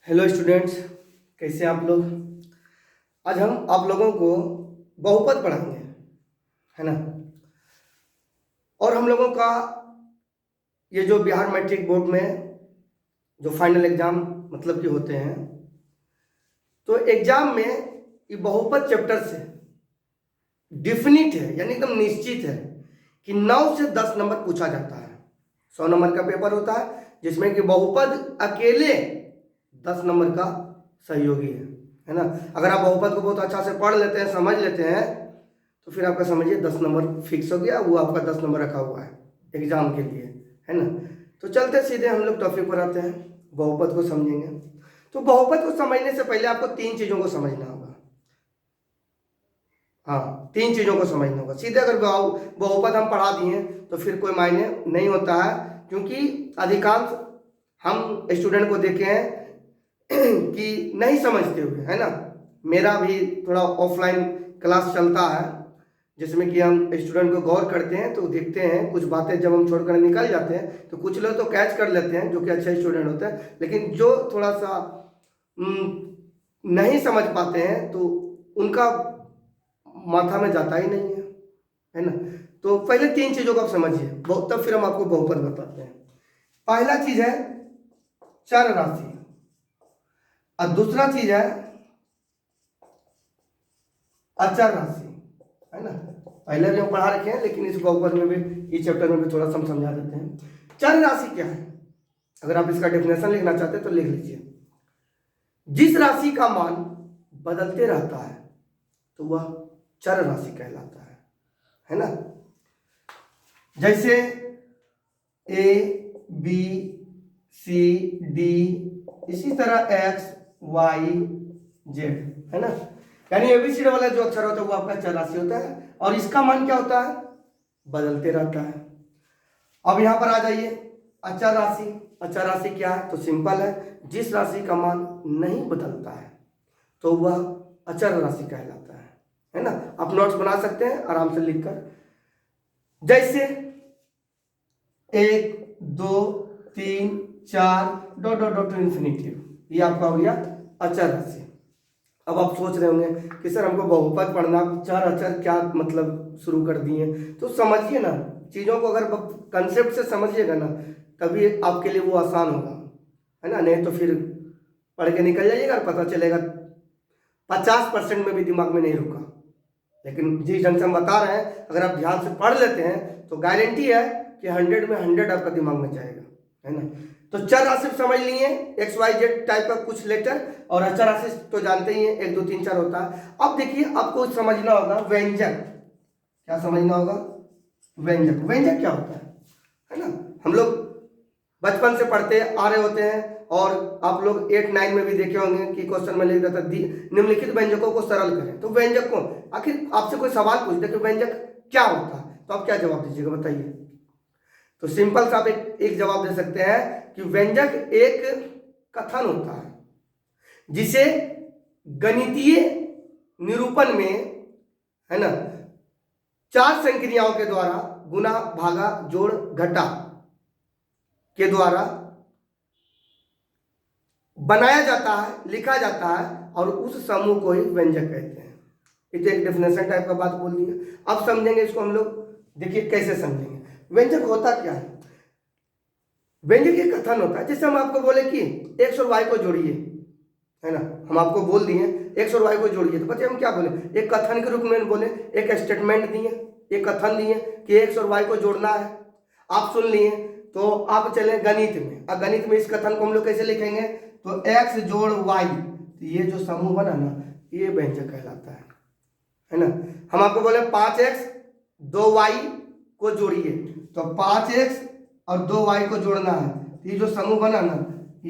Hello students, कैसे आप लोग। आज हम आप लोगों को बहुपद पढ़ाएंगे, है ना। और हम लोगों का ये जो बिहार मैट्रिक बोर्ड में जो फाइनल एग्जाम मतलब कि होते हैं, तो एग्जाम में ये बहुपद चैप्टर से डिफिनिट है, यानी एकदम निश्चित है कि 9 से 10 नंबर पूछा जाता है। 100 नंबर का पेपर होता है जिसमें कि बहुपद अकेले 10 नंबर का सहयोगी है ना। अगर आप बहुपद को बहुत अच्छा से पढ़ लेते हैं, समझ लेते हैं, तो फिर आपका समझिए 10 नंबर फिक्स हो गया, वो आपका 10 नंबर रखा हुआ है एग्जाम के लिए, है ना। तो चलते सीधे हम लोग टॉपिक पर आते हैं, बहुपद को समझेंगे। तो बहुपद को समझने से पहले आपको 3 चीज़ों को समझना होगा। हाँ, 3 चीज़ों को समझना होगा। सीधे अगर बहुपद हम पढ़ा दिए तो फिर कोई मायने नहीं होता है, क्योंकि अधिकांश हम स्टूडेंट को देखे हैं कि नहीं समझते हुए, है ना। मेरा भी थोड़ा ऑफलाइन क्लास चलता है जिसमें कि हम स्टूडेंट को गौर करते हैं, तो देखते हैं कुछ बातें जब हम छोड़कर निकल जाते हैं तो कुछ लोग तो कैच कर लेते हैं जो कि अच्छे स्टूडेंट होते हैं, लेकिन जो थोड़ा सा नहीं समझ पाते हैं तो उनका माथा में जाता ही नहीं है ना। तो पहले 3 चीज़ों को आप समझिए, तब फिर हम आपको बहुपद बताते हैं। पहला चीज है चर राशि, और दूसरा चीज है अचर राशि, है ना। पहले भी हम पढ़ा रखे हैं, लेकिन इस बहुपद में भी, इस चैप्टर में भी थोड़ा सा हम समझा देते हैं। चर राशि क्या है, अगर आप इसका डेफिनेशन लिखना चाहते हैं तो लिख लीजिए। जिस राशि का मान बदलते रहता है तो वह चर राशि कहलाता है ना। जैसे ए बी सी डी, इसी तरह एक्स वाई जेड, है ना। यानी एबीसीडी वाला जो अक्षर होता है वो आपका चर राशि होता है, और इसका मान क्या होता है, बदलते रहता है। अब यहां पर आ जाइए, अचर राशि। अचर राशि क्या है, तो सिंपल है, जिस राशि का मान नहीं बदलता है तो वह अचर राशि कहलाता है ना। आप नोट्स बना सकते हैं आराम से लिखकर। जैसे 1 2 3 4 डॉट डॉट डॉट इन्फिनिटिव, ये आपका हो गया अचर राशि। अब आप सोच रहे होंगे कि सर हमको बहुपद पढ़ना, चर अचर क्या मतलब शुरू कर दिए। तो समझिए ना चीज़ों को, अगर कंसेप्ट से समझिएगा ना तभी आपके लिए वो आसान होगा, है ना। नहीं तो फिर पढ़ के निकल जाइएगा और पता चलेगा 50% में भी दिमाग में नहीं रुका। लेकिन जिस ढंग से हम बता रहे हैं, अगर आप ध्यान से पढ़ लेते हैं तो गारंटी है कि 100 में 100 आपका दिमाग में जाएगा, है ना। तो चर राशि समझ लिए, एक्स वाई जेड टाइप का कुछ लेटर, और अचर राशि तो जानते ही हैं 1 2 3 4 होता है। अब देखिए आपको समझना होगा व्यंजक। क्या समझना होगा, व्यंजक। व्यंजक क्या होता है ना। हम लोग बचपन से पढ़ते आ रहे होते हैं, और आप लोग 8 9 में भी देखे होंगे कि क्वेश्चन में लिख देता निम्नलिखित व्यंजकों को सरल करें। तो व्यंजक को, आखिर आपसे कोई सवाल पूछते कि व्यंजक क्या होता है, तो आप क्या जवाब दीजिएगा बताइए। तो सिंपल सा आप एक जवाब दे सकते हैं कि व्यंजक एक कथन होता है जिसे गणितीय निरूपण में, है ना, 4 संक्रियाओं के द्वारा, गुना भागा जोड़ घटा के द्वारा बनाया जाता है, लिखा जाता है, और उस समूह को ही व्यंजक कहते हैं। ये तो एक डेफिनेशन टाइप का बात बोल दी है। अब समझेंगे इसको हम लोग, देखिए कैसे समझेंगे। व्यंजक होता क्या है, व्यंजक एक कथन होता है। जैसे हम आपको बोले कि एक्स और वाई को जोड़िए, है ना, हम आपको बोल दिए एक्स और वाई को जोड़िए, तो बच्चे हम क्या बोले, एक कथन के रूप में बोले, एक स्टेटमेंट दिए, एक कथन दिए कि एक्स और वाई को जोड़ना है, आप सुन लिए। तो आप चले गणित में, अब गणित में इस कथन को हम लोग कैसे लिखेंगे, तो एक्स जोड़ वाई, तो ये जो समूह बना ना, ये व्यंजक कहलाता है ना। हम आपको बोले 5x 2y को जोड़िए, तो 5x और 2y को जोड़ना है, तो ये जो समूह बना ना,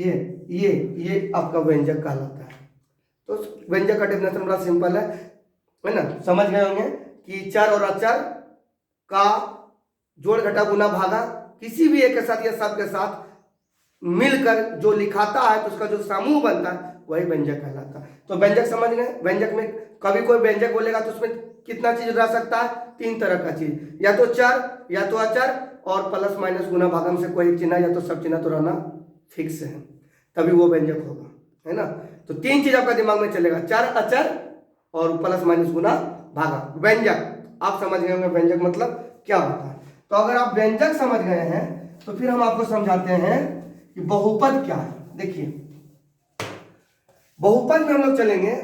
ये आपका व्यंजक कहलाता है। तो व्यंजक का डेफिनेशन बड़ा सिंपल है ना। समझ गए होंगे कि चर और अचर का जोड़ घटा गुना भागा किसी भी एक के साथ या सब के साथ मिलकर जो लिखाता है, तो उसका जो समूह बनता है वही व्यंजक कहलाता है। तो व्यंजक समझ गए। व्यंजक में कभी कोई व्यंजक बोलेगा तो उसमें कितना चीज रह सकता है, 3 तरह का चीज, या तो चर, या तो अचर, और प्लस माइनस गुना भागम से कोई एक चिन्ह या तो सब चिन्ह तो रहना फिक्स है, तभी वो व्यंजक होगा। है ना। तो तीन चीज आपका दिमाग में चलेगा, चर, अचर और प्लस माइनस गुना भागा। व्यंजक आप समझ गए होंगे, व्यंजक मतलब क्या होता है। तो अगर आप व्यंजक समझ गए हैं तो फिर हम आपको समझाते हैं कि बहुपद क्या है। देखिए बहुपद में हम लोग चलेंगे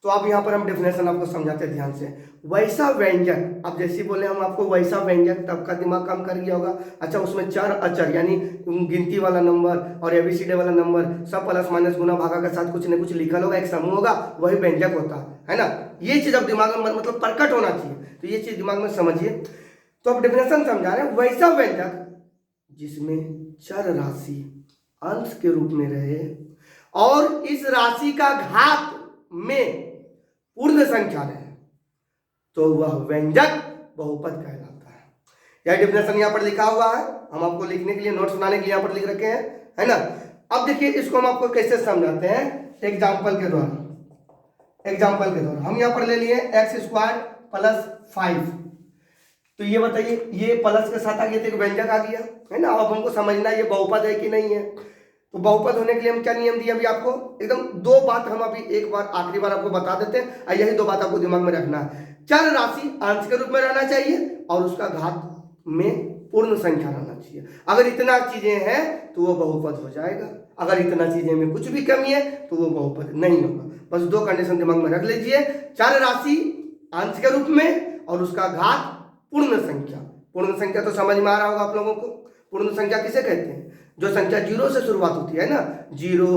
तो आप यहाँ पर हम डेफिनेशन आपको समझाते हैं ध्यान से। वैसा व्यंजक, आप जैसे बोले हम आपको वैसा व्यंजक, तब का दिमाग काम कर गया होगा। अच्छा उसमें चर अचर यानी गिनती वाला नंबर और एबीसीडी वाला नंबर सब प्लस माइनस गुना भागा के साथ कुछ न कुछ लिखा होगा, एक समूह होगा, वही व्यंजक होता है ना। ये चीज अब दिमाग में मतलब प्रकट होना चाहिए, तो ये चीज दिमाग में समझिए। तो अब डेफिनेशन समझा रहे हैं, वैसा व्यंजक जिसमें चर राशि अंश के रूप में रहे और इस राशि का घात में पूर्ण संख्या रहे, तो वह व्यंजक बहुपद कहलाता है। यह डेफिनेशन यहाँ पर लिखा हुआ है, हम आपको लिखने के लिए, नोट्स बनाने के लिए यहाँ पर लिख रखे हैं, है ना। अब देखिए इसको हम आपको कैसे समझाते हैं, एग्जाम्पल के द्वारा। एग्जाम्पल के द्वारा हम यहाँ पर ले लिए x² प्लस 5। तो ये बताइए, ये प्लस के साथ आ गया तो एक व्यंजक आ गया, है ना। अब हमको समझना है ये बहुपद है कि नहीं है। तो बहुपद होने के लिए हम क्या नियम दिए अभी आपको, एकदम दो बात हम अभी एक बार आखिरी बार आपको बता देते हैं, और यही दो बात आपको दिमाग में रखना है। चर राशि अंश के रूप में रहना चाहिए और उसका घात में पूर्ण संख्या रहना चाहिए। अगर इतना चीजें हैं तो वो बहुपद हो जाएगा, अगर इतना चीजें में कुछ भी कमी है तो वो बहुपद नहीं होगा। बस दो कंडीशन दिमाग में रख लीजिए, चर राशि अंश के रूप में और उसका घात पूर्ण संख्या। पूर्ण संख्या तो समझ में आ रहा होगा आप लोगों को। पूर्ण संख्या किसे कहते हैं, जो संख्या जीरो से शुरुआत होती है ना, 0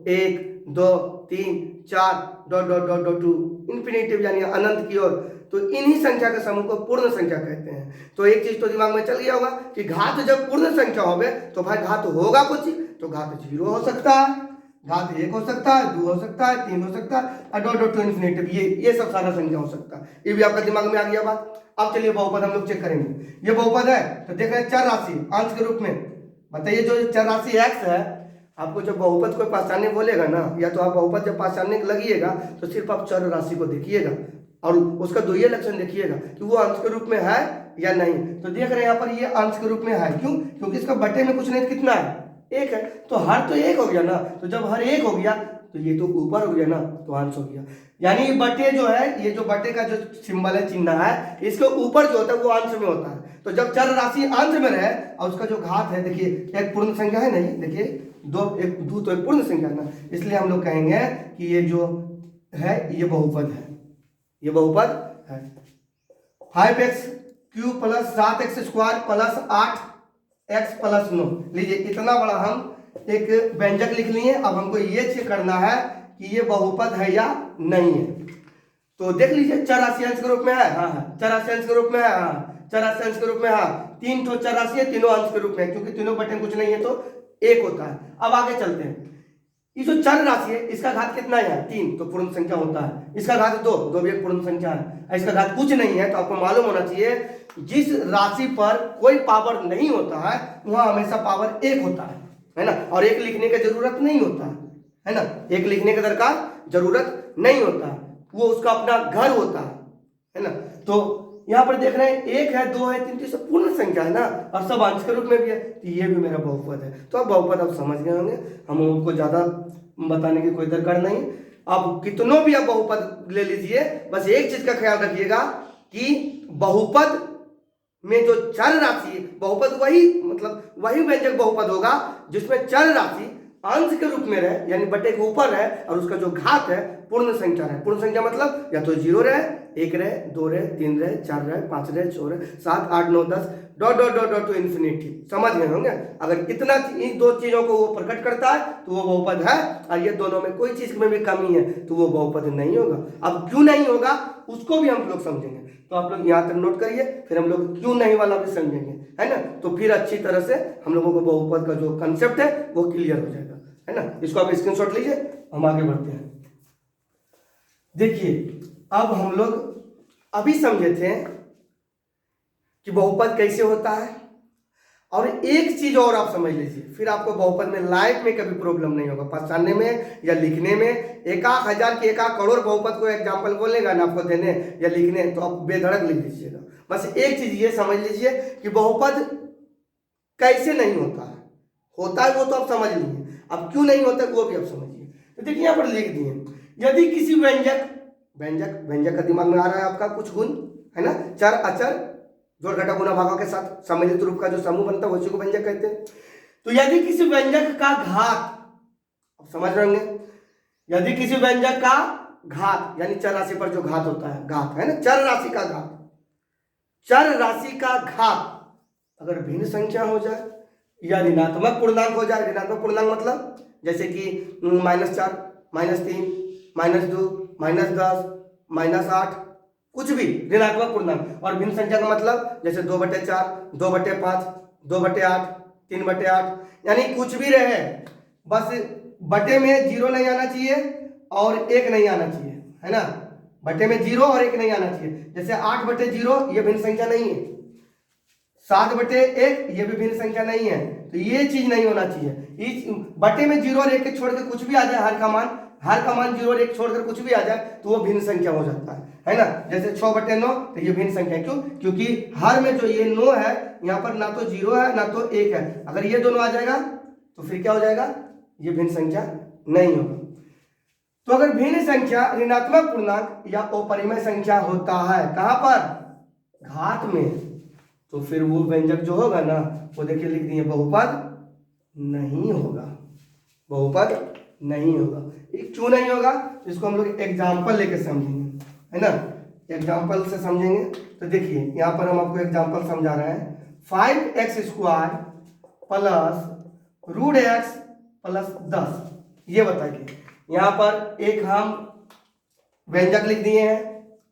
1 2 3 4 dot dot dot dot to infinitive यानी अनंत की ओर, तो इन्हीं संख्या के समूह को पूर्ण संख्या कहते हैं। तो एक चीज तो दिमाग में चल गया होगा कि घात जब पूर्ण संख्या होवे तो भाई घात होगा कुछ, तो घात 0 हो सकता है, घात 1 हो सकता है, 2 हो सकता है, 3 हो सकता है, डॉट डॉट टू इंफिनिटिव, ये सब सारा संख्या हो सकता है। ये भी आपका दिमाग में आ गया बात। अब चलिए बहुपद हम लोग चेक करेंगे। ये बहुपद है तो देख रहे हैं चर राशि अंश के रूप में। बताइए जो चर राशि x है, आपको जब बहुपद को पहचानने बोलेगा ना, या तो आप बहुपद जब पहचानने लगिएगा तो सिर्फ आप चर राशि को देखिएगा और उसका दो ये लक्षण देखिएगा कि वो अंश के रूप में है या नहीं। तो देख रहे हैं यहाँ पर ये अंश के रूप में है, क्यों, क्योंकि इसका बटे में कुछ नहीं, कितना है, 1 है, तो हर तो 1 हो गया ना। तो जब हर 1 हो गया तो ये तो ऊपर हो गया ना, तो अंश हो गया। यानी बटे जो है, ये जो बटे का जो सिंबल है, चिन्ह है, इसके ऊपर जो होता है वो अंश में होता है। तो जब चर राशि अंश में रहे और उसका जो घात है, देखिए एक पूर्ण संख्या है नहीं, देखिए दो तो एक पूर्ण संख्या है ना, इसलिए हम लोग कहेंगे कि ये जो है ये बहुपद है, ये बहुपद है। 5x³ plus 7x² plus 8x plus 9। लीजिए इतना बड़ा हम एक व्यंजक लिख लिए। अब हमको ये चेक करना है कि ये बहुपद है या नहीं है। तो देख लीजिए चर राशि अंश के रूप में है, हाँ है, चर राशि अंश के रूप में है, हाँ, चर राशि अंश के रूप में, हाँ, 3 तो चर राशि है, तीनों अंश के रूप में, क्योंकि तीनों बटे कुछ नहीं है तो 1 होता है। अब आगे चलते हैं, ये जो चर राशि है इसका घात कितना है, 3, तो पूर्ण संख्या होता है। इसका घात 2 भी एक पूर्ण संख्या है। इसका घात कुछ नहीं है, तो आपको मालूम होना चाहिए जिस राशि पर कोई पावर नहीं होता है वहां हमेशा पावर 1 होता है ना। और 1 लिखने की जरूरत नहीं होता है ना, 1 लिखने की दरकार जरूरत नहीं होता, वो उसका अपना घर होता है ना। तो यहाँ पर देख रहे हैं 1 है, 2 है, 3, तो सब पूर्ण संख्या है ना, और सब अंश के रूप में भी है, तो ये भी मेरा बहुपद है। तो अब बहुपद आप समझ गए होंगे, हम उनको ज्यादा बताने की कोई दरकार नहीं। आप कितनों भी आप बहुपद ले लीजिए, बस एक चीज का ख्याल रखिएगा कि बहुपद में जो चर राशि, बहुपद वही मतलब वही व्यंजक बहुपद होगा जिसमें चर राशि अंश के रूप में रहे, यानी बटे के ऊपर रहे, और उसका जो घात है पूर्ण संख्या रहे। पूर्ण संख्या मतलब या तो 0 रहे, 1 रहे, 2 रहे, 3 रहे, 4 रहे, 5 रहे, 6 रहे, 7 8 9 10 dot dot dot dot to infinity. समझ गए होंगे। अगर इतना इन दो चीजों को वो प्रकट करता है तो वो बहुपद है, और ये दोनों में कोई चीज में भी कमी है तो वो बहुपद नहीं होगा। अब क्यों नहीं होगा उसको भी हम लोग समझेंगे, तो आप लोग यहाँ तक नोट करिए, फिर हम लोग क्यों नहीं वाला भी समझेंगे, है ना। तो फिर अच्छी तरह से हम लोगों को बहुपद का जो कंसेप्ट है वो क्लियर हो जाएगा, है ना। इसको आप स्क्रीनशॉट लीजिए, हम आगे बढ़ते हैं। देखिए अब हम लोग अभी समझे थे कि बहुपद कैसे होता है, और एक चीज और आप समझ लीजिए, फिर आपको बहुपद में लाइफ में कभी प्रॉब्लम नहीं होगा, पहचानने में या लिखने में। 1,000 के 1 करोड़ बहुपद को एग्जाम्पल बोलेगा ना आपको देने या लिखने, तो आप बेधड़क लिख दीजिएगा। बस एक चीज ये समझ लीजिए कि बहुपद कैसे नहीं होता है, होता है वो तो आप समझ लीजिए, अब क्यों नहीं होता है वो भी आप समझिए। तो देखिए यहाँ पर लिख दिए, यदि किसी व्यंजक व्यंजक व्यंजक का दिमाग में आ रहा है आपका कुछ गुण, है ना, चर अचर जोड़ घटा गुना भागा के साथ सम्मिलित रूप का जो समूह बनता है उसी को व्यंजक कहते हैं। तो यदि किसी व्यंजक का घात, अब समझ रहे होंगे, यदि किसी व्यंजक का घात यानी चर राशि पर जो घात होता है, घात है ना, चर राशि का घात, चर राशि का घात अगर भिन्न संख्या हो जाए या ऋणात्मक पूर्णांक हो जाए, ऋणात्मक पूर्णांक मतलब जैसे कि -4, -3, -2, -10, -8, कुछ भी ऋणात्मक पूर्णांक, और भिन्न संख्या का मतलब जैसे 2/4, 2/5, 2/8, 3/8, यानी कुछ भी रहे, बस बटे में 0 नहीं आना चाहिए और 1 नहीं आना चाहिए, है ना, बटे में 0 और 1 नहीं आना चाहिए। जैसे 8/0 ये भिन्न संख्या नहीं है, 7/1 ये भी भिन्न संख्या नहीं है, तो ये चीज नहीं होना चाहिए। इस बटे में 0 और 1 के छोड़ के कुछ भी आ जाए, हर का मान 0 और 1 छोड़कर कुछ भी आ जाए तो वो भिन्न संख्या हो जाता है ना। जैसे 6/9 तो ये भिन्न संख्या, क्यों? क्योंकि हर में जो ये 9 है यहाँ पर ना तो 0 है ना तो 1 है, अगर ये दोनों आ जाएगा तो फिर क्या हो जाएगा, ये भिन्न संख्या नहीं होगा। तो अगर भिन्न संख्या ऋणात्मक पूर्णांक या अपरिमेय संख्या होता है, कहां पर, घात में, तो फिर वो व्यंजक जो होगा ना वो देखिए लिख दिए, बहुपद नहीं होगा, बहुपद नहीं होगा। क्यों नहीं होगा, इसको हम लोग एग्जाम्पल लेके समझेंगे, है ना, एग्जाम्पल से समझेंगे। तो देखिए यहाँ पर हम आपको एग्जाम्पल समझा रहे हैं, 5x² प्लस √x प्लस 10, ये बताइए। यहाँ पर एक हम व्यंजक लिख दिए हैं,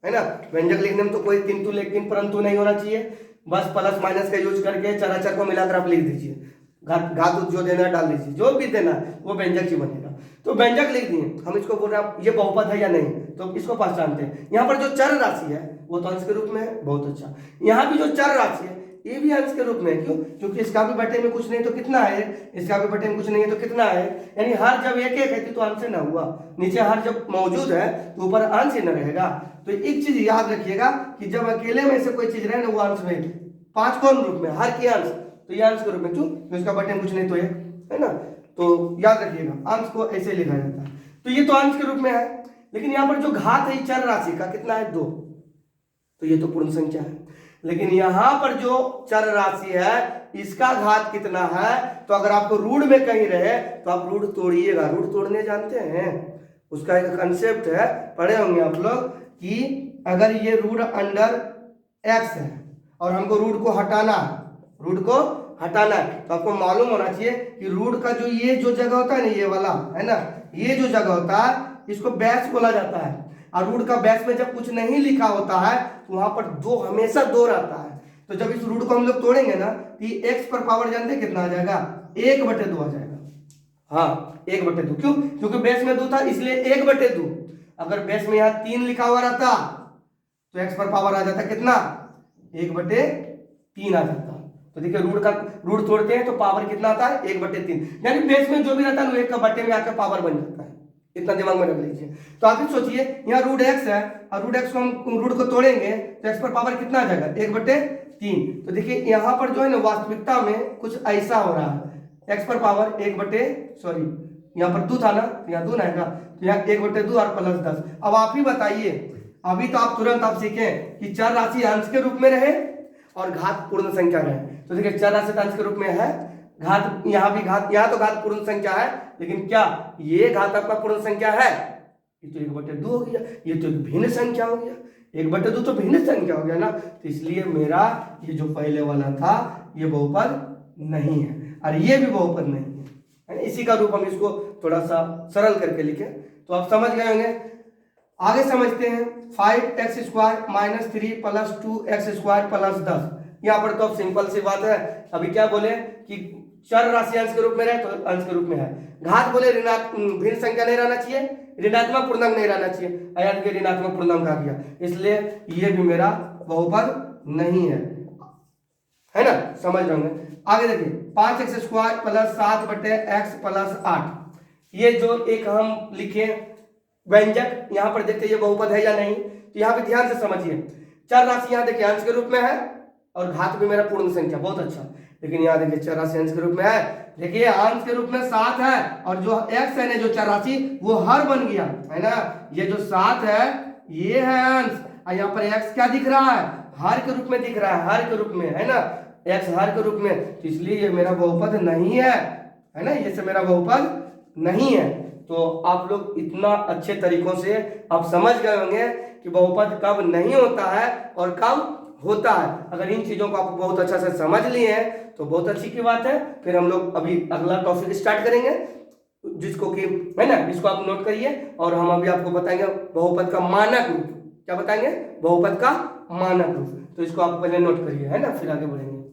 है ना, व्यंजक लिखने में तो कोई किंतु लेकिन परंतु नहीं होना चाहिए, बस प्लस माइनस का यूज करके चराचर को मिलाकर आप लिख दीजिए, घात जो देना है डाल दीजिए, जो भी देना है वो व्यंजक ही बनेगा। तो व्यंजक लिख दिए, हम इसको बोल रहे हैं ये बहुपद है या नहीं, तो इसको पहचानते हैं। यहाँ पर जो चर राशि है वो तो अंश के रूप में है, बहुत अच्छा। यहाँ भी जो चर राशि है ये भी अंश के रूप में है, क्यों? क्योंकि इसका भी बटे में कुछ नहीं तो कितना है, इसका भी बटे में कुछ नहीं है तो कितना है, यानी हर जब एक एक है तो अंश ना हुआ, नीचे हर जब मौजूद है तो ऊपर अंश ही न रहेगा। तो एक चीज याद रखिएगा कि जब अकेले में से कोई चीज रहे ना वो अंश में, 5 कौन रूप में, हर के अंश, तो ये अंश के रूप में, क्यों? तो इसका बटे में कुछ नहीं तो है ना, तो याद रखिएगा अंश को ऐसे लिखा जाता है। तो ये तो अंश के रूप में है, लेकिन यहाँ पर जो घात है चर राशि का कितना है, 2, तो ये तो पूर्ण संख्या है। लेकिन यहाँ पर जो चर राशि है इसका घात कितना है, तो अगर आपको रूट में कहीं रहे तो आप रूट तोड़िएगा, रूट तोड़ने जानते हैं, उसका एक कंसेप्ट है, पढ़े होंगे आप लोग कि अगर ये रूट अंडर x है और हमको रूट को हटाना, रूट को हटाना है, तो आपको मालूम होना चाहिए कि रूट का जो ये जो जगह होता है ना, ये वाला है ना, ये जो जगह होता है इसको बेस बोला जाता है, और रूट का बेस में जब कुछ नहीं लिखा होता है तो वहां पर 2 हमेशा 2 रहता है। तो जब इस रूट को हम लोग तोड़ेंगे ना तो ये x पर पावर जानते कितना आ जाएगा, 1/2 आ जाएगा, हाँ 1/2, क्यों? क्योंकि बेस में 2 था इसलिए 1/2। अगर बेस में यहाँ 3 लिखा हुआ रहता तो x पर पावर आ जाता कितना, 1/3 आ जाता। तो देखिए रूट तोड़ते हैं तो पावर कितना आता है, 1/3, यानी बेस में जो भी रहता है वो 1 का बटे में आकर पावर बन जाता है, इतना दिमाग में रख लीजिए। तो आप ही सोचिए यहाँ √x है और √x को हम रूट को तोड़ेंगे तो x पर पावर कितना आ जाएगा, 1/3। तो देखिए यहाँ पर जो है ना वास्तविकता में कुछ ऐसा हो रहा है, x पर पावर यहाँ पर 2 था ना, यहाँ 2 आएगा, तो यहाँ 1/2 और प्लस 10। अब आप ही बताइए, अभी तो आप तुरंत आप सीखें कि चर राशि अंश के रूप में रहे और घात पूर्ण संख्या रहे। तो देखिए चर राशि अंश के रूप में है, घात यहाँ भी घात, यहाँ तो घात पूर्ण संख्या है, लेकिन क्या ये घात आपका पूर्ण संख्या है, ये तो 1/2 हो गया, ये तो भिन्न संख्या हो गया, 1/2 तो भिन्न संख्या हो गया ना, तो इसलिए मेरा ये जो पहले वाला था ये बहुपद नहीं है और ये भी बहुपद नहीं है। इसी का रूप हम इसको थोड़ा सा सरल करके लिखे तो आप समझ गए होंगे। आगे समझते हैं 5x² - 3 प्लस 2x² प्लस 10। यहाँ पर तो अब सिंपल सी बात है, अभी क्या बोले कि चर राशि अंश के रूप में रहे तो अंश के रूप में है, घात बोले भिन्न संख्या नहीं रहना चाहिए, ऋणात्मक पूर्णांक नहीं रहना चाहिए, अयन के ऋणात्मक पूर्णांक आ गया, इसलिए ये भी मेरा बहुपद नहीं है ना, समझ रहे होंगे। आगे देखिए 5x² प्लस 7/x प्लस 8, ये जो एक हम लिखे व्यंजक, यहाँ पर देखते ये बहुपद है या नहीं, तो यहाँ पे ध्यान से समझिए, चर राशि यहाँ देखिए अंश के रूप में है और घात भी मेरा पूर्ण संख्या, बहुत अच्छा। लेकिन यहाँ देखिए 84 अंश के रूप में है। देखिए अंश के रूप में 7 है और जो x है ना जो 84 वो हर बन गया है ना। ये जो 7 है ये है अंश और यहाँ पर x क्या दिख रहा है, हर के रूप में दिख रहा है, हर के रूप में है ना, x हर के रूप में, तो इसलिए ये मेरा बहुपद नहीं है ना, ये से मेरा बहुपद नहीं है। तो आप लोग इतना अच्छे तरीकों से आप समझ गए होंगे कि बहुपद कब नहीं होता है और कब होता है। अगर इन चीजों को आप बहुत अच्छा से समझ लिए हैं तो बहुत अच्छी की बात है। फिर हम लोग अभी अगला टॉपिक स्टार्ट करेंगे जिसको कि है ना, इसको आप नोट करिए और हम अभी आपको बताएंगे बहुपद का मानक रूप। क्या बताएंगे, बहुपद का मानक रूप। तो इसको आप पहले नोट करिए है ना, फिर आगे बढ़ेंगे।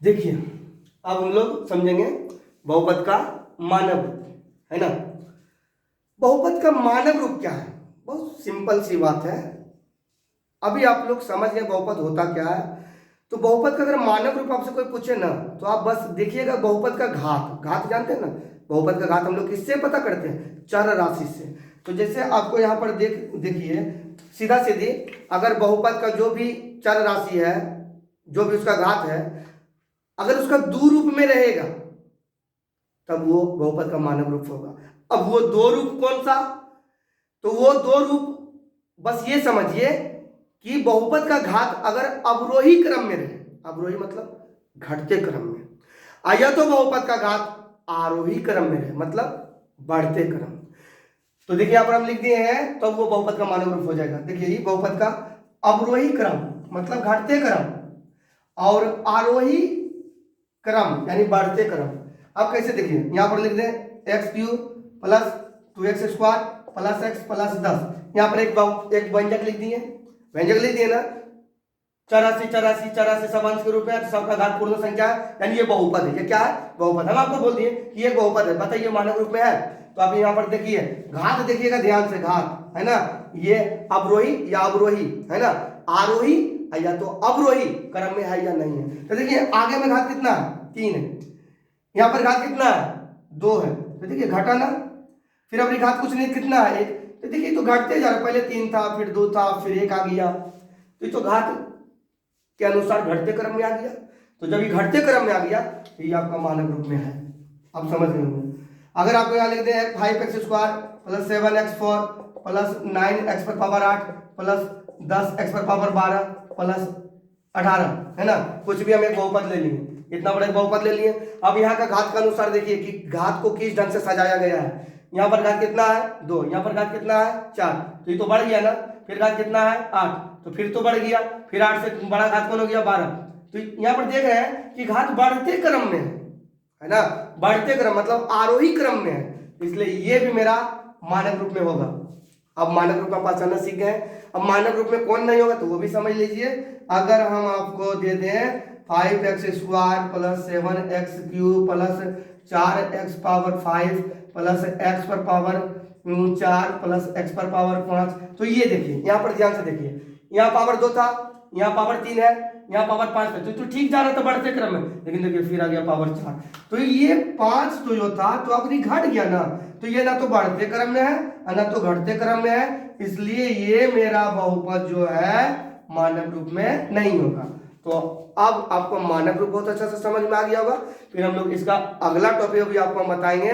देखिए अब हम लोग समझेंगे बहुपद का मानक रूप है ना। बहुपद का मानक रूप क्या है, बहुत सिंपल सी बात है। अभी आप लोग समझ गए बहुपद होता क्या है। तो बहुपद का अगर मानक रूप आपसे कोई पूछे ना तो आप बस देखिएगा बहुपद का घात, घात जानते हैं ना, बहुपद का घात हम लोग किससे पता करते हैं, चर राशि से। तो जैसे आपको यहाँ पर देखिए सीधा सीधी, अगर बहुपद का जो भी चर राशि है, जो भी उसका घात है, अगर उसका दो रूप में रहेगा तब वो बहुपद का मानक रूप होगा। अब वो दो रूप कौन सा, तो वो दो रूप बस ये समझिए कि बहुपद का घात अगर अवरोही क्रम में रहे, अवरोही मतलब घटते क्रम में, या तो बहुपद का घात आरोही क्रम में रहे मतलब बढ़ते क्रम। तो देखिए यहाँ पर हम लिख दिए हैं तो वो बहुपद का मानक रूप हो जाएगा। देखिए ये बहुपद का अवरोही क्रम मतलब घटते क्रम और आरोही क्रम यानी बढ़ते क्रम। अब कैसे देखिए यहाँ पर लिख दें x cube plus 2x square plus x plus 10। यहाँ पर एक व्यंजक लिख दिए, व्यंजक लिख दिए ना, 84 सब अंश के रूप में, सबका घात पूर्ण संख्या है, यानी ये बहुपद है। ये क्या है, बहुपद। हम आपको बोल दिए कि ये बहुपद है, बताइए मानक रूप में है। तो आप यहाँ पर देखिए घात देखिएगा ध्यान से, घात है ना, ये अवरोही या अवरोही है ना, आरोही या तो अवरोही क्रम में है या नहीं है। तो देखिए आगे में घात कितना है, 3 है, यहाँ पर घात कितना है, 2 है। तो देखिए घटा ना, फिर अपनी घात कुछ नहीं, कितना है, 1। तो देखिए तो घटते जा रहा, पहले 3 था, फिर 2 था, फिर 1 आ गया। तो ये तो घात के अनुसार घटते क्रम में आ गया। तो जब ये घटते क्रम में आ गया तो ये आपका मानक रूप में है। आप समझ रहे होंगे। अगर आपको यहाँ लिख दें 5x square plus 7x4 plus 9x पर पावर 8 प्लस 10x पर पावर 12 प्लस 18 है ना, कुछ भी हम एक बहुपद ले लिए, इतना बड़ा एक बहुपद ले लिए। अब यहाँ का घात के अनुसार देखिए कि घात को किस ढंग से सजाया गया है। यहाँ पर घात कितना है, 2, यहाँ पर घात कितना है, 4, तो ये तो बढ़ गया ना। फिर घात कितना है, 8, तो फिर तो बढ़ गया। फिर 8 से बड़ा घात कौन हो गया, 12। तो यहाँ पर देख रहे हैं कि घात बढ़ते क्रम में है ना, बढ़ते क्रम मतलब आरोही क्रम में है, इसलिए ये भी मेरा मानक रूप में होगा। अब मानक रूप में पहचानना सीख गए। अब मानक रूप में कौन नहीं होगा तो वो भी समझ लीजिए। अगर हम आपको दे दें 5x square plus 7x cube plus 4x power 5 plus x पर पावर 4 प्लस x पर पावर 5, तो ये देखिए यहाँ पर ध्यान से देखिए, यहाँ पावर 2 था, यहाँ पावर 3 है, यहाँ पावर 5 है, तो ठीक जा रहा था बढ़ते क्रम में। लेकिन देखिए फिर आ गया पावर 4, तो ये 5 तो जो था तो आखिरी घट गया ना, तो ये ना तो बढ़ते क्रम में है ना तो घटते क्रम में है, इसलिए ये मेरा बहुपद जो है मानक रूप में नहीं होगा। तो अब आपको मानक रूप बहुत अच्छा से समझ में आ गया होगा। फिर हम लोग इसका अगला टॉपिक भी आपको बताएंगे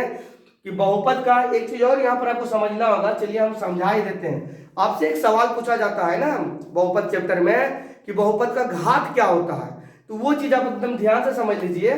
कि बहुपद का एक चीज और यहाँ पर आपको समझना होगा। चलिए हम समझा ही देते हैं। आपसे एक सवाल पूछा जाता है ना बहुपद चैप्टर में कि बहुपद का घात क्या होता है, तो वो चीज आप एकदम ध्यान से समझ लीजिए।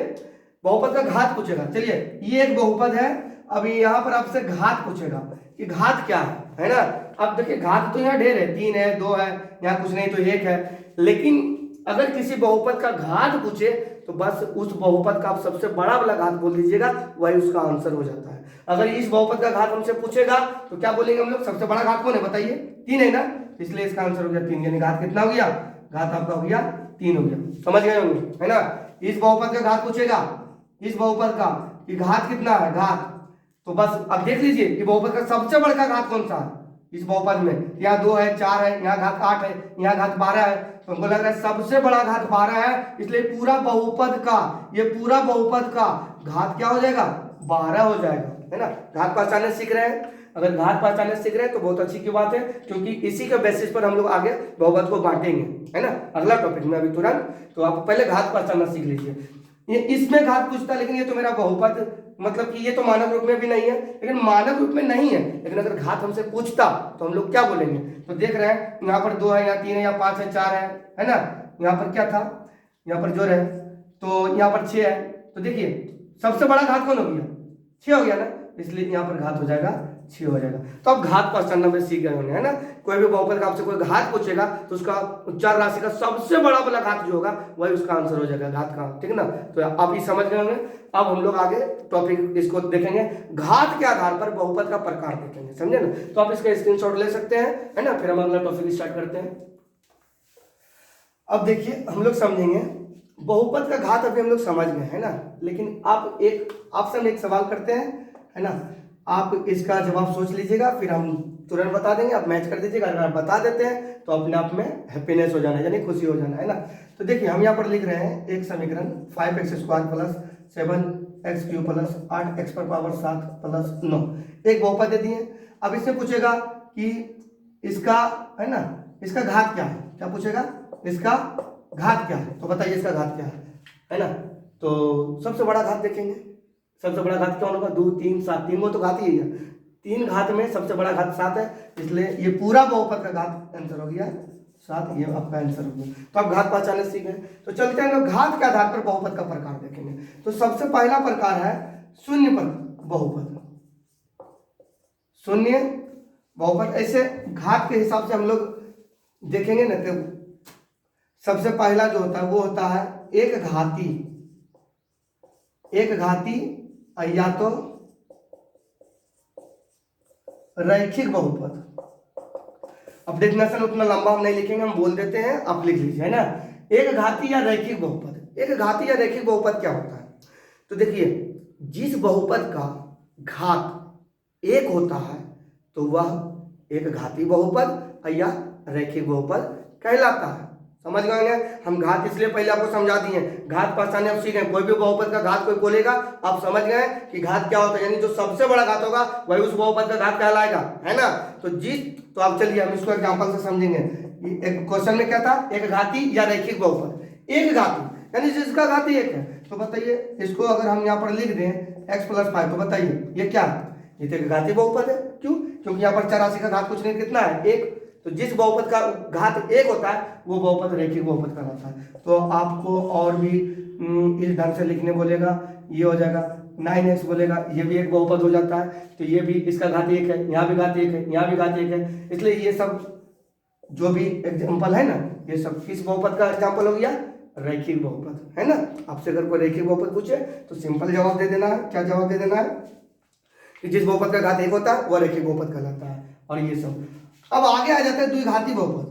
बहुपद का घात पूछेगा, चलिए ये एक बहुपद है, अभी यहाँ पर आपसे घात पूछेगा कि घात क्या है ना। अब देखिए घात तो यहाँ ढेर है, 3 है, 2 है, यहाँ कुछ नहीं तो 1 है। लेकिन अगर किसी बहुपद का घात पूछे तो बस उस बहुपद का आप सबसे बड़ा वाला घात बोल दीजिएगा, वही उसका आंसर हो जाता है। अगर इस बहुपद का घात हमसे पूछेगा तो क्या बोलेंगे हम लोग, सबसे बड़ा घात कौन है बताइए, 3 है ना, इसलिए इसका आंसर हो गया 3। यानी घात कितना हो गया, घात आपका हो गया 3 हो गया। समझ गए होंगे है ना। इस बहुपद का घात पूछेगा, इस बहुपद का कि घात कितना है, घात, तो बस अब देख लीजिए कि बहुपद का सबसे बड़ा घात कौन सा है इस बहुपद में। यहाँ 2 है, 4 है, यहाँ घात 8 है, यहाँ घात 12 है, तो हमको लग रहा है सबसे बड़ा घात 12 है, इसलिए पूरा बहुपद का, ये पूरा बहुपद का घात क्या हो जाएगा, 12 हो जाएगा है ना। घात पहचानने सीख रहे हैं, अगर घात पहचानने सीख रहे हैं तो बहुत अच्छी की बात है, क्योंकि इसी के बेसिस पर हम लोग आगे बहुपद को बांटेंगे है ना अगला टॉपिक में। अभी तुरंत तो आप पहले घात पहचानना सीख लीजिए। ये इसमें घात पूछता, लेकिन ये तो मेरा बहुपद, मतलब कि ये तो मानक रूप में भी नहीं है, लेकिन मानक रूप में नहीं है, लेकिन अगर घात हमसे पूछता तो हम लोग क्या बोलेंगे। तो देख रहे हैं यहाँ पर 2 है, यहाँ 3 है, यहाँ 5 है, 4 है ना। यहाँ पर क्या था, यहाँ पर जोड़ है, तो यहाँ पर 6 है। तो देखिए सबसे बड़ा घात कौन हो गया, 6 हो गया ना, इसलिए यहाँ पर घात हो जाएगा 6 हो जाएगा। तो अब घात पहचानना में सीख गए होंगे, है ना। कोई भी बहुपद का आपसे कोई घात पूछेगा तो उसका उच्चार राशि का सबसे बड़ा वाला घात जो होगा वही उसका आंसर हो जाएगा, घात का, ठीक है ना। तो आप ये समझ गए होंगे। अब हम लोग आगे टॉपिक इसको देखेंगे, घात के आधार पर बहुपद का प्रकार देखेंगे, समझे ना। तो आप इसका स्क्रीनशॉट ले सकते हैं, है ना। फिर हम अगला टॉपिक स्टार्ट करते हैं। अब देखिए हम लोग समझेंगे बहुपद का घात, अभी हम लोग समझ गए, है ना। लेकिन आप आपसे हम एक सवाल करते हैं, है ना। आप इसका जवाब सोच लीजिएगा, फिर हम तुरंत बता देंगे, आप मैच कर दीजिएगा। अगर आप बता देते हैं तो अपने आप में हैप्पीनेस हो जाना है, यानी खुशी हो जाना है ना। तो देखिए हम यहाँ पर लिख रहे हैं एक समीकरण 5x² plus 7x³ plus 8x पर पावर 7 प्लस 9 एक बहुपद दे दिए। अब इससे पूछेगा कि इसका, है ना, इसका घात क्या है, क्या पूछेगा, इसका घात क्या है। तो बताइए इसका घात क्या है ना। तो सबसे बड़ा घात देखेंगे, सबसे बड़ा घात कौन होगा, 2 3 7, 3 वो तो घात ही है, 3 घात में सबसे बड़ा घात 7 है, इसलिए ये पूरा बहुपद का घात आंसर हो गया 7, ये आपका आंसर हो गया। तो आप घात पहचानने सीख गए। तो चलते हैं घात के आधार पर बहुपद का प्रकार देखेंगे। तो सबसे पहला प्रकार है शून्य पर बहुपद, शून्य बहुपद। ऐसे घात के हिसाब से हम लोग देखेंगे ना, तो सबसे पहला जो होता है वो होता है एक घाती या तो रैखिक बहुपद। अब डेफिनेशन उतना लंबा हम नहीं लिखेंगे, हम बोल देते हैं, आप लिख लीजिए, है ना। एक घाती या रैखिक बहुपद, एक घाती या रैखिक बहुपद क्या होता है। तो देखिए जिस बहुपद का घात 1 होता है तो वह एक घाती बहुपद या रैखिक बहुपद कहलाता है। समझ गए। हम घात इसलिए पहले आपको समझा दिए, घात पहचाने आप सीख गए। कोई भी बहुपद का घात कोई बोलेगा आप समझ गए कि घात क्या होता है, यानी जो सबसे बड़ा घात होगा वही उस बहुपद का घात कहलाएगा, है ना। तो आप चलिए हम इसको एग्जांपल से समझेंगे। एक क्वेश्चन में क्या था, एक घाती या रैखिक बहुपद। एक घाती यानी जिसका घात 1 है, तो बताइए इसको अगर हम यहाँ पर लिख दें x + 5, तो बताइए ये क्या, ये तो एक घाती बहुपद है। क्यों, क्योंकि यहाँ पर चौरासी का घात कुछ नहीं, कितना है 1। तो जिस बहुपद का घात 1 होता है वो बहुपद रैखिक बहुपद कहलाता है। तो आपको और भी इस ढंग से लिखने बोलेगा, ये हो जाएगा 9x बोलेगा, ये भी एक बहुपद हो जाता है। तो ये भी इसका घात 1 है, यहाँ भी घात 1 है, यहाँ भी घात 1 है। इसलिए ये सब जो भी एग्जाम्पल है ना, ये सब किस बहुपद का एग्जाम्पल हो गया, रैखिक बहुपद, है ना। आपसे अगर कोई रैखिक बहुपद पूछे तो सिंपल जवाब दे देना है। क्या जवाब दे देना है कि जिस बहुपद का घात 1 होता है वह रैखिक बहुपद कहलाता है। और ये सब अब आगे आ जाते हैं द्विघाती बहुपद।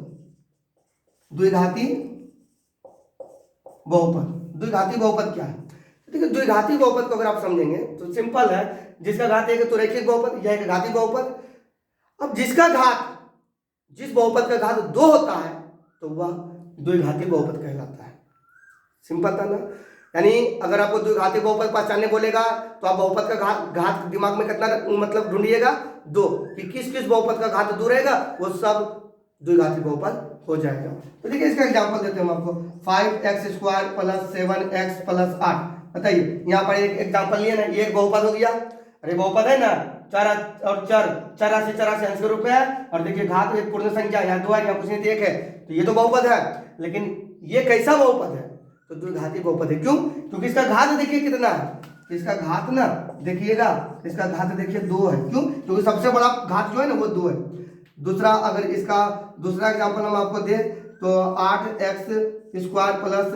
द्विघाती बहुपद, द्विघाती बहुपद क्या है। देखिए द्विघाती बहुपद को अगर आप समझेंगे तो सिंपल है, जिसका घात 1 है तो रैखिक बहुपद, यह एक घाती बहुपद। अब जिसका घात, जिस बहुपद का घात 2 होता है तो वह द्विघाती बहुपद कहलाता है। सिंपल था ना। यानी अगर आपको द्विघाती बहुपद पहचानने बोलेगा तो आप बहुपद का घात दिमाग में कितना मतलब ढूंढिएगा, 2, कि किस किस बहुपद का घात 2 रहेगा वो सब द्विघाती बहुपद हो जाएगा। तो देखिए इसका एग्जांपल देते हैं हम आपको, 5x² प्लस 7x प्लस 8। बताइए यहाँ पर एक एग्जांपल लिया ना, ये एक बहुपद हो गया, अरे बहुपद है ना, 4 और 4 84 अंश के रूप में है। और देखिए घात एक पूर्ण संख्या, यहाँ 2 है, यहाँ कुछ नहीं 1 है, तो ये तो बहुपद है। लेकिन ये कैसा बहुपद है, तो द्विघाती बहुपद है। क्यों, क्योंकि इसका घात देखिए कितना है, इसका घात ना देखिएगा, इसका घात देखिए 2 है। क्यों, क्योंकि सबसे बड़ा घात जो है ना वो 2 है। दूसरा, अगर इसका दूसरा एग्जांपल हम आपको दे तो 8x² प्लस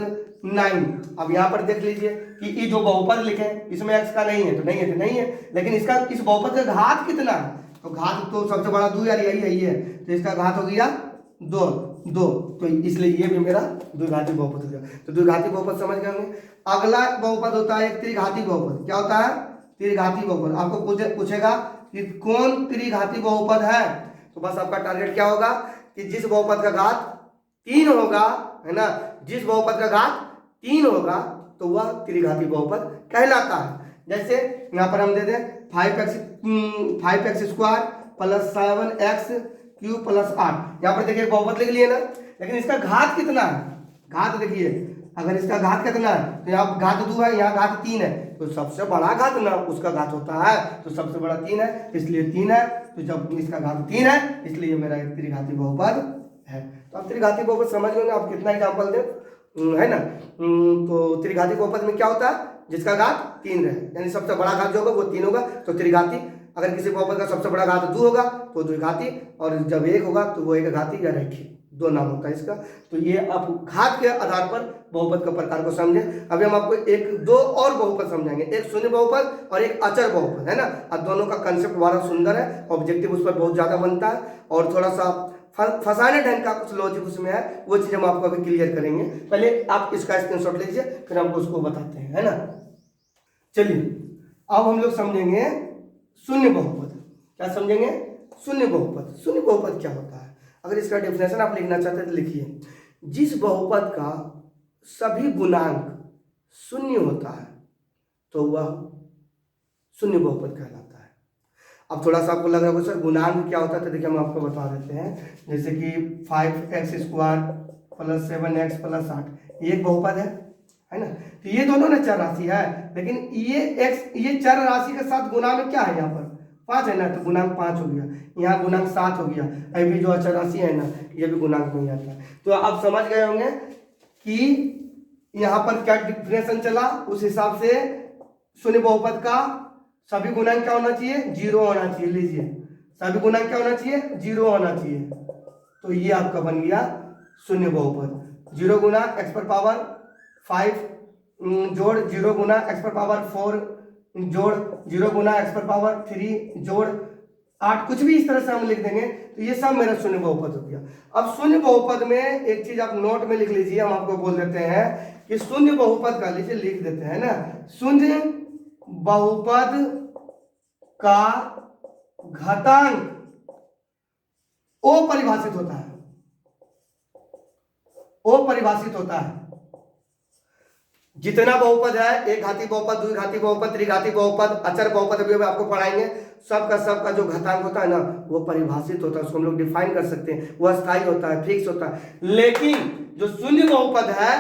9। अब यहाँ पर देख लीजिए कि ये जो बहुपद लिखे इसमें x का नहीं है तो नहीं है, तो नहीं है, लेकिन इसका इस बहुपद का घात कितना है, तो घात तो सबसे बड़ा 2 यार, यही है, तो इसका घात हो गया 2, तो इसलिए ये भी मेरा द्विघाती बहुपद हो गया। तो द्विघाती बहुपद समझ गए होंगे। अगला बहुपद होता है एक त्रिघाती बहुपद। क्या होता है, त्रिघाती बहुपद। आपको पूछेगा कि कौन त्रिघाती बहुपद है, तो बस आपका टारगेट क्या होगा कि जिस बहुपद का घात 3 होगा, है ना, जिस बहुपद का घात 3 होगा तो वह त्रिघाती बहुपद कहलाता है। जैसे यहाँ पर हम दे दें 5x² प्लस 7x³ प्लस 8। यहाँ पर देखिए बहुपद लिख लिए ना, लेकिन इसका घात कितना है, घात देखिए अगर इसका घात कितना है तो यहाँ घात 2 है, यहाँ घात 3 है, तो सबसे बड़ा घात ना उसका घात होता है, तो सबसे बड़ा 3 है इसलिए 3 है। तो जब इसका घात 3 है इसलिए मेरा एक त्रिघाती बहुपद है। तो आप त्रिघाती बहुपद समझ गए, आप कितना एग्जाम्पल दें, है ना। तो त्रिघाती बहुपद में क्या होता है, जिसका घात 3 रहे, यानी सबसे बड़ा घात जो होगा वो 3 होगा तो त्रिघाती। अगर किसी बहुपद का सबसे बड़ा घात 2 होगा तो द्विघाती, और जब 1 होगा तो वो एक घाती या रेखी, दो नाम होता है इसका। तो ये आप घात के आधार पर बहुपद का प्रकार को समझें। अभी हम आपको एक दो और बहुपद समझाएंगे, एक शून्य बहुपद और एक अचर बहुपद, है ना। अब दोनों का कंसेप्ट बड़ा सुंदर है, ऑब्जेक्टिव उस पर बहुत ज्यादा बनता है, और थोड़ा सा फंसाने ढंग का कुछ लॉजिक उसमें है, वो चीज हम आपको अभी क्लियर करेंगे। पहले आप इसका स्क्रीनशॉट लीजिए, फिर हमको उसको बताते हैं, है ना। चलिए अब हम लोग समझेंगे शून्य बहुपद। क्या समझेंगे, शून्य बहुपद। शून्य बहुपद क्या होता है, अगर इसका डेफिनेशन आप लिखना चाहते हैं तो लिखिए, जिस बहुपद का सभी गुणांक शून्य होता है तो वह शून्य बहुपद कहलाता है। अब थोड़ा सा आपको लग रहा होगा सर गुणांक क्या होता है, तो देखिए हम आपको बता देते हैं। जैसे कि 5x² + 7x + 8 ये एक बहुपद है ना। तो ये दोनों ना चर राशि है, लेकिन ये चर राशि के साथ गुणा में क्या है, यहाँ पर 5 है ना, तो गुणांक 5 हो गया, यहाँ गुणांक 7 हो गया। अभी जो अचर राशि है ना ये भी गुणांक में आता है। तो आप समझ गए होंगे कि यहाँ पर क्या डिफिनेशन चला, उस हिसाब से शून्य बहुपद का सभी गुणांक क्या होना चाहिए, 0 होना चाहिए। लीजिए सभी गुणांक क्या होना चाहिए, 0 होना चाहिए। तो ये आपका बन गया शून्य बहुपद। 0 गुना x⁵ जोड़ 0 गुना x⁴ जोड़ 0 गुना x⁵ जोड़ 8, कुछ भी इस तरह से हम लिख देंगे तो ये सब मेरा शून्य बहुपद हो गया। अब शून्य बहुपद में एक चीज आप नोट में लिख लीजिए, हम आपको बोल देते हैं कि शून्य बहुपद का, लीजिए लिख देते हैं ना, शून्य बहुपद का घातांक अपरिभाषित होता है, अपरिभाषित होता है। जितना बहुपद है, एक घाती बहुपद, द्विघाती बहुपद, त्रिघाती बहुपद, अचर बहुपद, अभी आपको पढ़ाएंगे, सबका जो घातांक होता है ना वो परिभाषित होता है, उसको हम लोग डिफाइन कर सकते हैं, वो अस्थायी होता है, फिक्स होता है। लेकिन जो शून्य बहुपद है,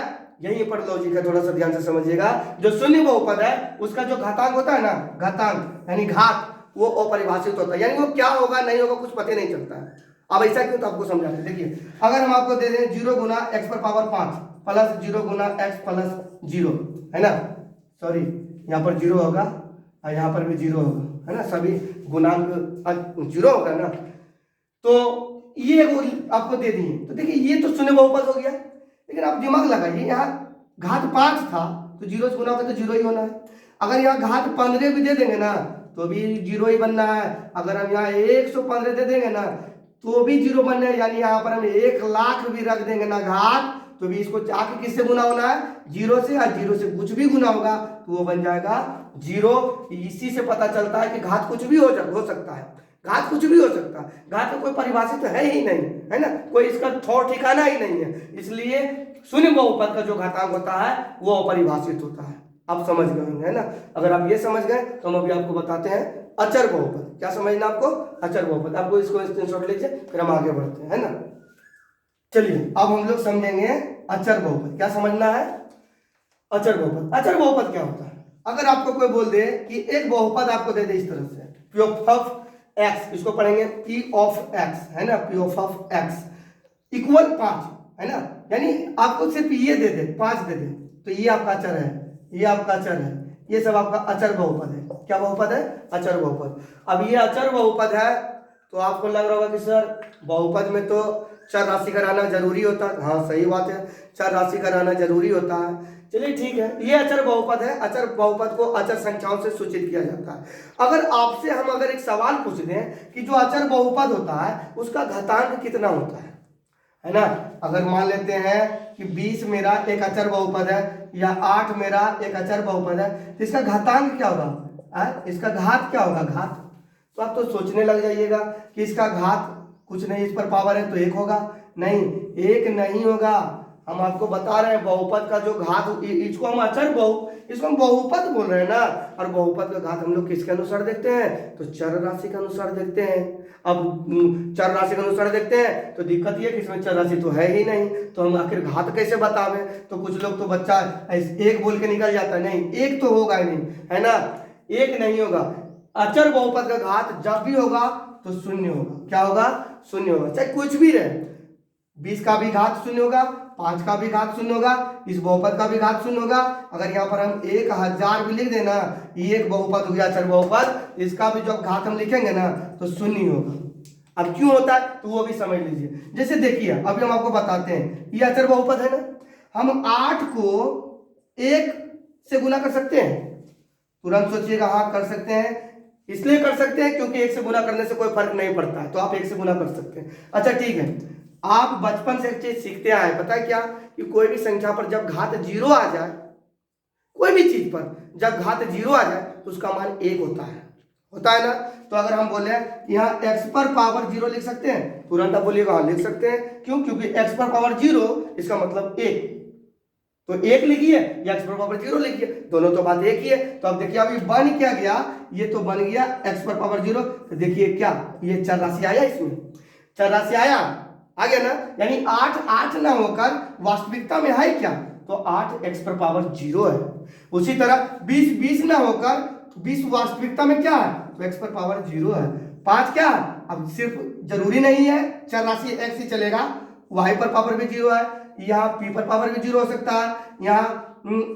यहीं पर लॉजिक है, थोड़ा सा ध्यान से समझिएगा, जो शून्य बहुपद है उसका जो घातांक होता है ना, घातांक यानी घात, वो अपरिभाषित होता है, यानी वो क्या होगा नहीं होगा कुछ पता नहीं चलता है। अब ऐसा क्यों, तो आपको समझाते हैं। देखिए अगर हम आपको दे दें 0 गुना x⁵ प्लस 0 गुना x + 0, है ना, सॉरी यहाँ पर 0 होगा और यहाँ पर भी 0 होगा, है ना, सभी गुणांक 0 होगा ना। तो ये आपको दे दिए, तो देखिए ये तो शून्य बहुपद हो गया। लेकिन आप दिमाग लगाइए, यहाँ घात 5 था तो 0 से गुना होगा तो 0 ही होना है। अगर यहाँ घात 15 भी दे देंगे ना तो भी 0 ही बनना है। अगर हम यहाँ 115 दे देंगे ना तो भी 0 बनना है, यानी यहाँ पर हम 1 लाख भी रख देंगे ना घात, तो भी इसको आके किससे गुना होना है, 0 से, और 0 से कुछ भी गुना होगा तो वो बन जाएगा 0। इसी से पता चलता है कि घात कुछ भी हो सकता है, घात कुछ भी हो सकता है, घात का कोई परिभाषित है ही नहीं, है ना, कोई इसका ठौर ठिकाना ही नहीं है। इसलिए शून्य बहुपद का जो घातांक होता है वो अपरिभाषित होता है। आप समझ गए होंगे, है ना। अगर आप ये समझ गए तो हम अभी आपको बताते हैं अचर बहुपद। क्या समझना आपको, अचर बहुपद। आपको इसको स्क्रीनशॉट लीजिए, फिर हम आगे बढ़ते हैं, है ना। चलिए अब हम लोग समझेंगे अचर बहुपद। क्या समझना है, अचर बहुपद। अचर बहुपद क्या होता है, अगर आपको कोई बोल दे कि एक बहुपद आपको दे दे इस तरह से, p ऑफ x, इसको पढ़ेंगे p ऑफ x, है ना, p ऑफ x इक्वल 5, है ना, यानी आपको सिर्फ ये दे दे, 5 दे दे, तो ये आपका अचर है, ये आपका अचर है, ये सब आपका अचर बहुपद है। क्या बहुपद है, अचर बहुपद। अब ये अचर बहुपद है तो आपको लग रहा होगा कि सर बहुपद में तो चर राशि का रहना जरूरी होता है। हाँ सही बात है, चर राशि का रहना जरूरी होता है। चलिए ठीक है, ये अचर बहुपद है। अचर बहुपद को अचर संख्याओं से सूचित किया जाता है। अगर आपसे हम अगर एक सवाल पूछ दें कि जो अचर बहुपद होता है उसका घातांक कितना होता है ना, अगर मान लेते हैं कि 20 मेरा एक अचर बहुपद है या 8 मेरा एक अचर बहुपद है, तो इसका घातांक क्या होगा, इसका घात क्या होगा, घात। तो आप तो सोचने लग जाइएगा कि इसका घात कुछ नहीं, इस पर पावर है तो 1 होगा, नहीं 1 नहीं होगा, हम आपको बता रहे हैं बहुपद का जो घात, इसको हम अचर इसको हम बहुपद बोल रहे हैं ना। और बहुपद का घात हम लोग किसके अनुसार देखते हैं? तो चर राशि के अनुसार देखते हैं। अब चर राशि के अनुसार देखते हैं तो दिक्कत ये कि इसमें चर राशि तो है ही नहीं, तो हम आखिर घात कैसे बतावे? तो कुछ लोग तो बच्चा एक बोल के निकल जाता है, नहीं एक तो होगा ही नहीं, है ना, एक नहीं होगा। अचर बहुपद का घात जब भी होगा तो शून्य होगा। क्या होगा? शून्य होगा, चाहे कुछ भी रहे। 20 का भी घात शून्य होगा, 5 का भी घात शून्य होगा, इस बहुपद का भी घात शून्य होगा। अगर यहाँ पर हम 1000 भी लिख देना, ये एक बहुपद हो गया अचर बहुपद, इसका भी जब घात हम लिखेंगे ना तो शून्य होगा। अब क्यों होता है तो वो भी समझ लीजिए। जैसे देखिए अभी हम आपको बताते हैं, ये अचर बहुपद है ना, हम 8 को 1 से गुना कर सकते हैं। तुरंत सोचिएगा, हाँ कर सकते हैं। इसलिए कर सकते हैं क्योंकि 1 से गुना करने से कोई फर्क नहीं पड़ता है, तो आप 1 से गुना कर सकते हैं। अच्छा ठीक है, आप बचपन से एक चीज सीखते आए, पता है क्या, कि कोई भी संख्या पर जब घात 0 आ जाए, कोई भी चीज पर जब घात 0 आ जाए तो उसका मान 1 होता है ना। तो अगर हम बोले यहाँ x पर पावर 0 लिख सकते हैं, तुरंत आप बोलिएगा हाँ लिख सकते हैं। क्यों? क्योंकि x पर पावर 0 इसका मतलब 1, तो 1 लिखिए या x पर पावर 0 लिखिए, दोनों तो बात एक ही है। तो अब देखिए अभी बन क्या गया, ये तो बन गया x पर पावर 0। तो देखिए क्या ये चर राशि आया, इसमें चर राशि आया, आ गया ना। यानी 8 ना होकर वास्तविकता में है क्या, तो 8 x पर पावर 0 है। उसी तरह 20 ना होकर 20 वास्तविकता में क्या है, तो x पर पावर 0 है। 5 क्या, अब सिर्फ जरूरी नहीं है चर राशि x ही चलेगा, y पर पावर भी 0 है, यहाँ p पर पावर भी 0 हो सकता है, यहाँ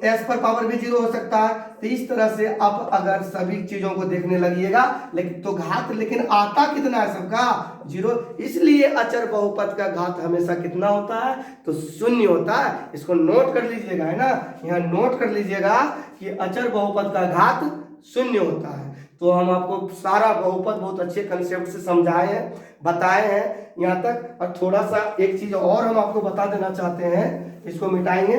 s पर पावर भी 0 हो सकता है। तो इस तरह से आप अगर सभी चीजों को देखने लगिएगा, लेकिन तो घात लेकिन आता कितना है सबका? 0। इसलिए अचर बहुपद का घात हमेशा कितना होता है? तो शून्य होता है। इसको नोट कर लीजिएगा, है ना, यहाँ नोट कर लीजिएगा कि अचर बहुपद का घात शून्य होता है। तो हम आपको सारा बहुपद बहुत अच्छे कंसेप्ट से समझाए हैं, बताए हैं यहाँ तक। और थोड़ा सा एक चीज और हम आपको बता देना चाहते हैं, इसको मिटाएंगे।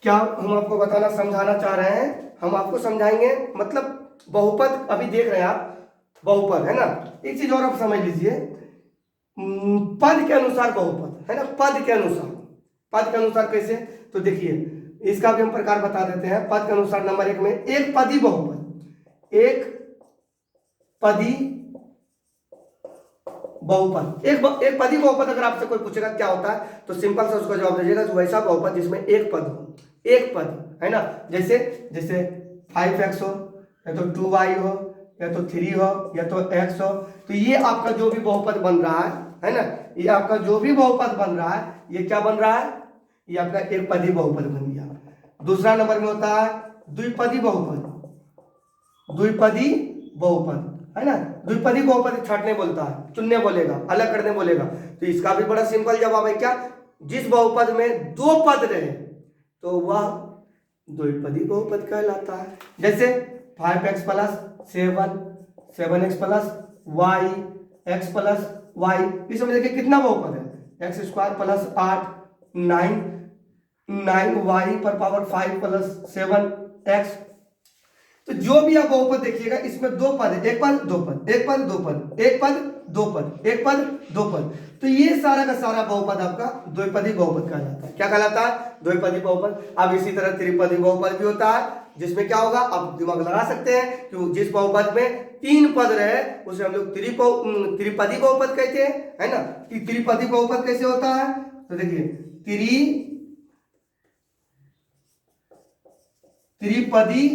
क्या हम आपको बताना समझाना चाह रहे हैं? हम आपको समझाएंगे, मतलब बहुपद अभी देख रहे हैं आप, बहुपद है ना। एक चीज और आप समझ लीजिए, पद के अनुसार बहुपद है ना, पद के अनुसार कैसे? तो देखिए इसका भी हम प्रकार बता देते हैं। पद के अनुसार नंबर 1 में एक पदी बहुपद, एक पदी बहुपद, एक पदी बहुपद अगर आपसे कोई पूछेगा क्या होता है तो सिंपल से उसका जवाब दीजिएगा, तो वैसा बहुपद जिसमें एक पद हो, एक पद, है ना। जैसे 5x हो, या तो 2y हो, या तो 3 हो, या तो x हो। तो ये आपका जो भी बहुपद बन रहा है ना, ये आपका जो भी बहुपद बन रहा है, ये क्या बन रहा है? ये आपका एक पदी बहुपद बन गया। दूसरा नंबर में होता है द्विपदी बहुपद, द्विपदी बहुपद, है ना। द्विपदी बहुपद छाटने बोलता है, चुनने बोलेगा, अलग करने बोलेगा। तो इसका भी बड़ा सिंपल जवाब है, क्या? जिस बहुपद में 2 पद रहे तो वह द्विपदी बहुपद कहलाता है। जैसे 5x plus 7, 7x plus y, x plus y, इसमें देखिए कितना बहुपद है? x स्क्वायर प्लस 8, 9, 9y पर पावर 5 प्लस 7x। तो जो भी आप बहुपद देखिएगा इसमें 2 पद है, एक पद दो पद, एक पद दो पद, एक पद दो पद, एक पद दो पद। तो ये सारा का सारा बहुपद आपका द्विपदी बहुपद कहलाता है। क्या कहलाता है? द्विपदी बहुपद। अब इसी तरह त्रिपदी बहुपद भी होता है, जिसमें क्या होगा, आप दिमाग लगा सकते हैं कि जिस बहुपद में 3 पद रहे उसे हम लोग त्रिपदी बहुपद कहते हैं, है ना। त्रिपदी बहुपद कैसे होता है? तो देखिए त्रिपदी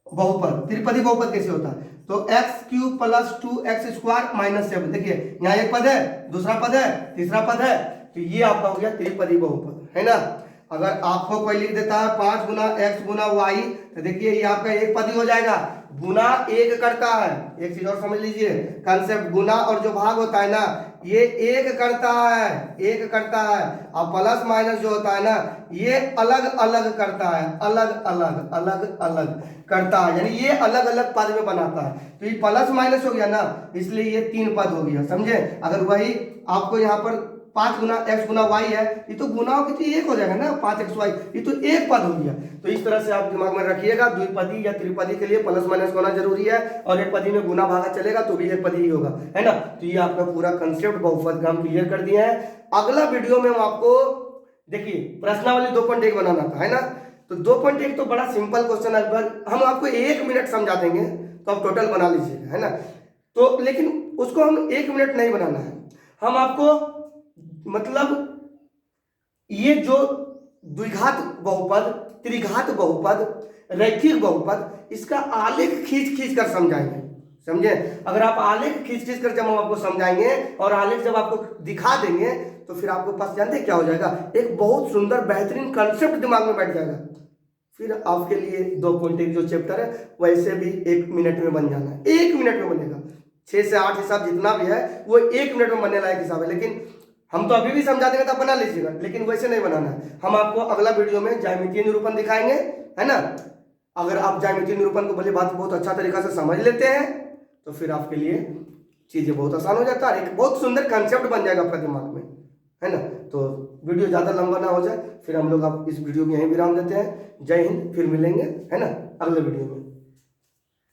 बहुपद, त्रिपदी बहुपद कैसे होता है? तो x³ plus 2x square minus 7, देखिए यहाँ एक पद है, दूसरा पद है, तीसरा पद है, तो ये आपका हो गया त्रिपदी बहुपद, है ना। अगर आपको कोई लिख देता है 5 गुना x गुना y, तो देखिए ये आपका एक पद ही हो जाएगा। गुना एक करता है, एक चीज और समझ लीजिए कंसेप्ट, गुना और जो भाग होता है ना, ये एक करता है। और प्लस माइनस जो होता है ना, ये अलग अलग करता है, अलग अलग करता है, यानी ये अलग अलग पद में बनाता है। तो ये प्लस माइनस हो गया ना, इसलिए ये 3 पद हो गया, समझे। अगर वही आपको यहाँ पर 5 गुना x गुना y है, ये तो गुना होकर एक हो जाएगा ना, 5xy, ये तो एक पद हो गया। तो इस तरह से आप दिमाग में रखिएगा, द्विपदी या त्रिपदी के लिए प्लस माइनस होना जरूरी है, और एक पदी में गुना भागा चलेगा तो भी एक पदी ही होगा, है ना। तो ये आपका पूरा कंसेप्ट बहुपद का हम क्लियर कर दिए हैं। अगला वीडियो में हम आपको देखिए प्रश्नावली 2.1 बनाना था, है ना। तो 2.1 तो बड़ा सिंपल क्वेश्चन है, हम आपको 1 मिनट समझा देंगे तो आप टोटल बना लीजिएगा, है ना। तो लेकिन उसको हम 1 मिनट नहीं बनाना है, हम आपको मतलब ये जो द्विघात बहुपद, त्रिघात बहुपद, रैखिक बहुपद, इसका आलेख खींच कर समझाएंगे, समझे। अगर आप आलेख खींच कर जब हम आपको समझाएंगे और आलेख जब आपको दिखा देंगे तो फिर आपके पास जानते हैं क्या हो जाएगा, एक बहुत सुंदर बेहतरीन कंसेप्ट दिमाग में बैठ जाएगा। फिर आपके लिए 2.1 जो चैप्टर है वैसे भी 1 मिनट में बन जाना है, 1 मिनट में बनेगा। 6 से 8 हिसाब जितना भी है वो 1 मिनट में बनने लायक हिसाब है। लेकिन हम तो अभी भी समझा देंगे तो आप बना लीजिएगा, लेकिन वैसे नहीं बनाना है। हम आपको अगला वीडियो में ज्यामितीय निरूपण दिखाएंगे, है ना। अगर आप ज्यामितीय निरूपण को भले बात बहुत अच्छा तरीका से समझ लेते हैं तो फिर आपके लिए चीजें बहुत आसान हो जाता है, एक बहुत सुंदर कंसेप्ट बन जाएगा आपका दिमाग में, है ना। तो वीडियो ज़्यादा लंबा ना हो जाए, फिर हम लोग आप इस वीडियो में यहीं विराम देते हैं। जय हिंद, फिर मिलेंगे, है ना, अगले वीडियो में।